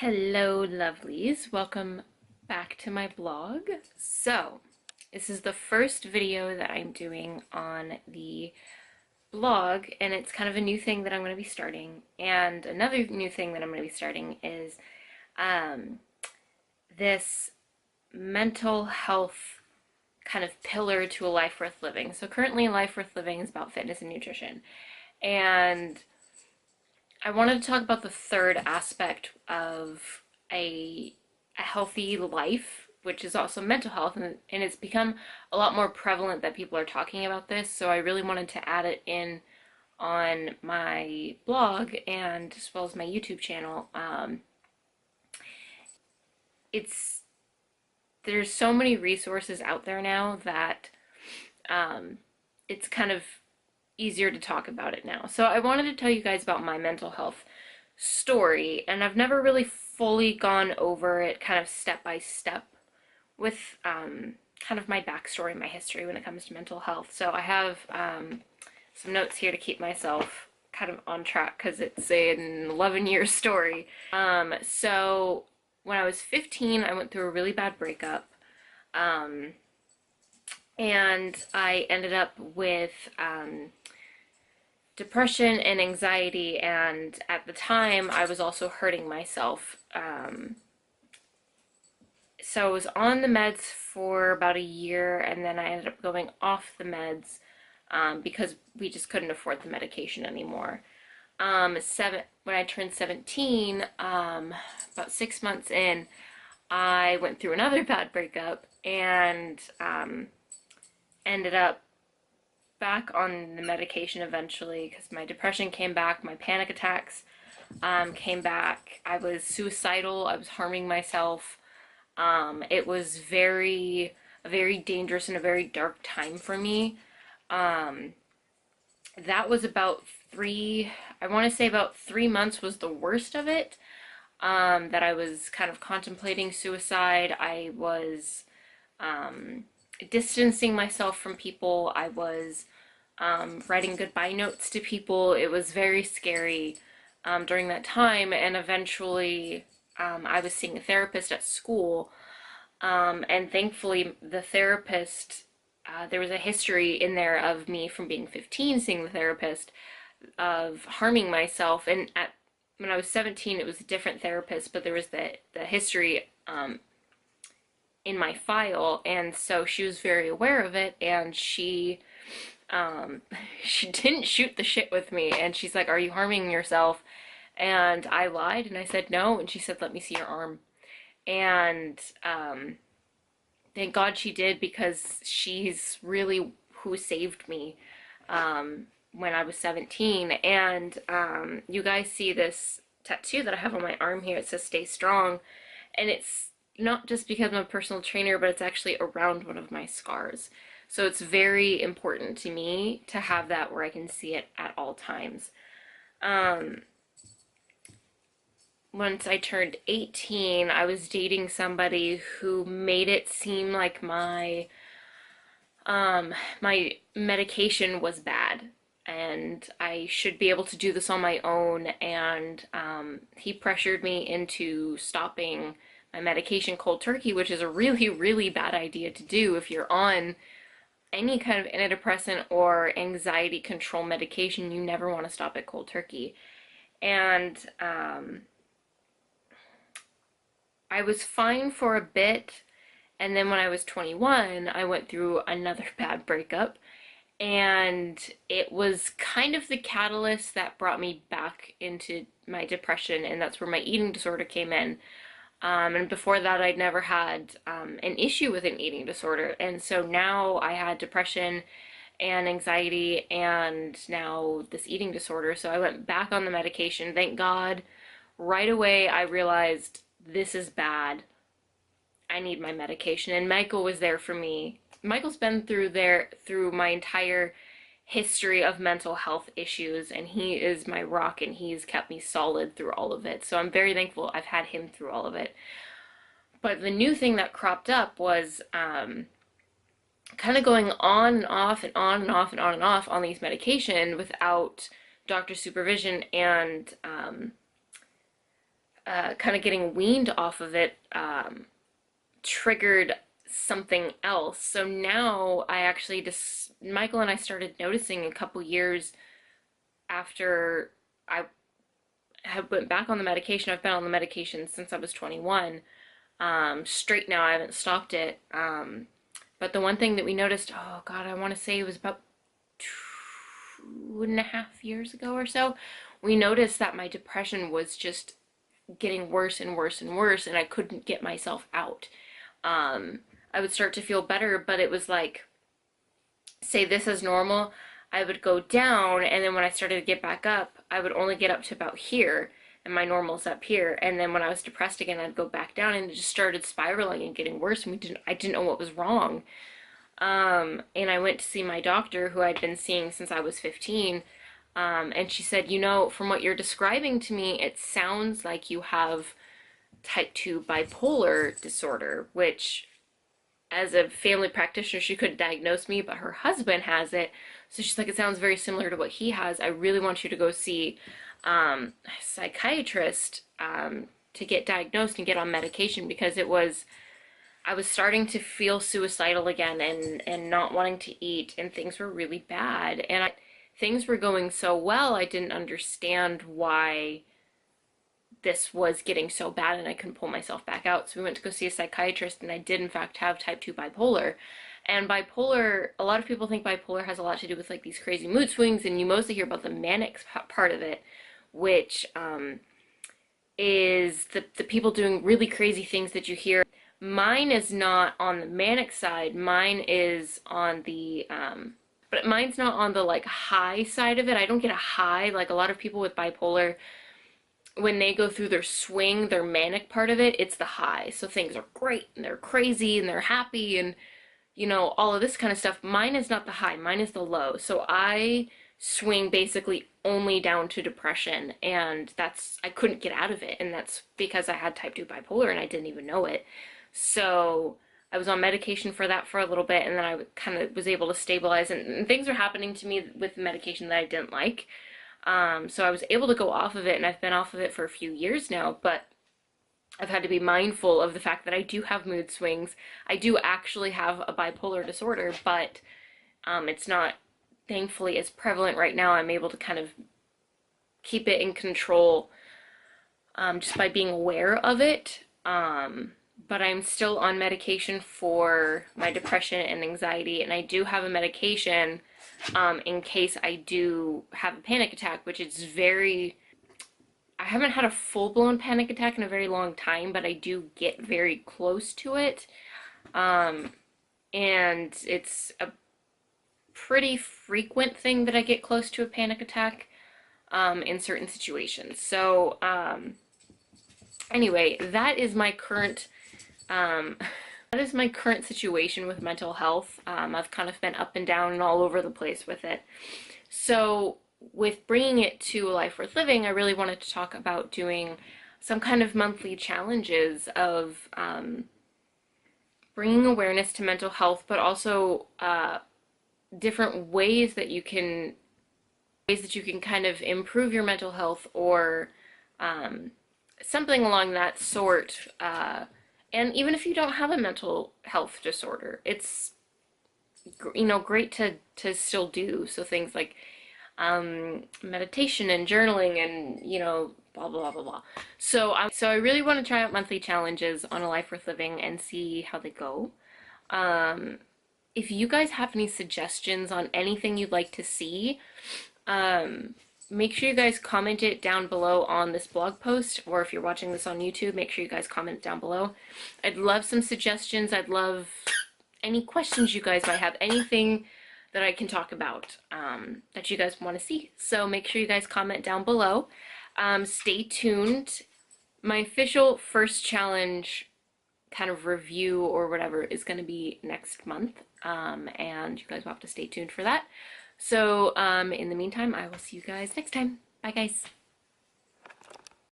Hello, lovelies. Welcome back to my blog. So, this is the first video that I'm doing on the blog, and it's kind of a new thing that I'm going to be starting. And another new thing that I'm going to be starting is um, this mental health kind of pillar to a life worth living. So, currently, life worth living is about fitness and nutrition. And I wanted to talk about the third aspect of a healthy life, which is also mental health, and it's become a lot more prevalent that people are talking about this. So I really wanted to add it in on my blog and as well as my YouTube channel. It's there's so many resources out there now that um, it's kind of easier to talk about it now. So I wanted to tell you guys about my mental health story, and I've never really fully gone over it kind of step by step with kind of my backstory, my history when it comes to mental health. So I have some notes here to keep myself kind of on track because it's an 11-year story. So when I was 15, I went through a really bad breakup. Um, and I ended up with depression and anxiety, and at the time I was also hurting myself. So I was on the meds for about a year, and then I ended up going off the meds because we just couldn't afford the medication anymore. When I turned 17, about 6 months in, I went through another bad breakup and ended up back on the medication eventually because my depression came back, my panic attacks came back. I was suicidal, I was harming myself. It was a very dangerous and a very dark time for me. Um, that was about I want to say about 3 months was the worst of it. That I was kind of contemplating suicide. I was distancing myself from people. I was writing goodbye notes to people. It was very scary during that time, and eventually I was seeing a therapist at school, and thankfully the therapist, there was a history in there of me from being 15 seeing the therapist of harming myself, and when I was 17 it was a different therapist, but there was the history in my file, and so she was very aware of it, and um, she didn't shoot the shit with me, and she's like, "Are you harming yourself?" And I lied, and I said no, and she said, "Let me see your arm." And thank God she did, because she's really who saved me when I was 17. And you guys see this tattoo that I have on my arm here. It says "Stay Strong," and it's not just because I'm a personal trainer, but it's actually around one of my scars. So it's very important to me to have that where I can see it at all times. Um, Once I turned 18, I was dating somebody who made it seem like my medication was bad and I should be able to do this on my own, and he pressured me into stopping my medication cold turkey, which is a really, really bad idea to do if you're on any kind of antidepressant or anxiety control medication. You never want to stop it cold turkey. And I was fine for a bit, and then when I was 21, I went through another bad breakup, and it was kind of the catalyst that brought me back into my depression, and that's where my eating disorder came in. And before that, I'd never had an issue with an eating disorder, and so now I had depression and anxiety and now this eating disorder. So I went back on the medication. Thank God. Right away, I realized this is bad. I need my medication. And Michael was there for me. Michael's been through my entire history of mental health issues, and he is my rock, and he's kept me solid through all of it. So I'm very thankful I've had him through all of it. But the new thing that cropped up was kind of going on and off and on and off and on and off on these medication without doctor supervision, and kind of getting weaned off of it triggered something else. So now I actually just, Michael and I started noticing a couple years after I had went back on the medication. I've been on the medication since I was 21. Straight now, I haven't stopped it. But the one thing that we noticed, oh God, I want to say it was about 2.5 years ago or so, we noticed that my depression was just getting worse and worse and worse, and I couldn't get myself out. I would start to feel better, but it was like, say this is normal, I would go down, and then when I started to get back up, I would only get up to about here, and my normal's up here. And then when I was depressed again, I'd go back down, and it just started spiraling and getting worse. And I didn't know what was wrong. And I went to see my doctor, who I'd been seeing since I was 15. And she said, from what you're describing to me, it sounds like you have type 2 bipolar disorder, which as a family practitioner, she couldn't diagnose me, but her husband has it. So she's like, it sounds very similar to what he has. I really want you to go see a psychiatrist to get diagnosed and get on medication, because I was starting to feel suicidal again, and not wanting to eat, and things were really bad. And things were going so well, I didn't understand why this was getting so bad, and I couldn't pull myself back out. So we went to go see a psychiatrist, and I did in fact have type 2 bipolar. And bipolar, a lot of people think bipolar has a lot to do with like these crazy mood swings, and you mostly hear about the manic part of it, which is the people doing really crazy things that you hear. Mine is not on the manic side. Mine is on the but mine's not on the like high side of it. I don't get a high like a lot of people with bipolar. When they go through their swing, their manic part of it, it's the high. So things are great, and they're crazy, and they're happy, and all of this kind of stuff. Mine is not the high, mine is the low. So I swing basically only down to depression, and I couldn't get out of it, and that's because I had type 2 bipolar and I didn't even know it. So I was on medication for that for a little bit, and then I kind of was able to stabilize, and things were happening to me with medication that I didn't like. So I was able to go off of it, and I've been off of it for a few years now, but I've had to be mindful of the fact that I do have mood swings. I do actually have a bipolar disorder, but it's not, thankfully, as prevalent right now. I'm able to kind of keep it in control just by being aware of it. But I'm still on medication for my depression and anxiety, and I do have a medication in case I do have a panic attack, which is I haven't had a full-blown panic attack in a very long time, but I do get very close to it. And it's a pretty frequent thing that I get close to a panic attack in certain situations. So anyway, that is my current situation with mental health. I've kind of been up and down and all over the place with it. So with bringing it to a life worth living, I really wanted to talk about doing some kind of monthly challenges of bringing awareness to mental health, but also different ways that you can kind of improve your mental health, or something along that sort. And even if you don't have a mental health disorder, it's great to still do. So things like meditation and journaling, and blah blah blah blah. So I really want to try out monthly challenges on a life worth living and see how they go. If you guys have any suggestions on anything you'd like to see, make sure you guys comment it down below on this blog post, or if you're watching this on YouTube, make sure you guys comment down below. I'd love some suggestions. I'd love any questions you guys might have, anything that I can talk about that you guys want to see. So make sure you guys comment down below. Stay tuned. My official first challenge kind of review or whatever is going to be next month, and you guys will have to stay tuned for that. So in the meantime, I will see you guys next time. Bye guys.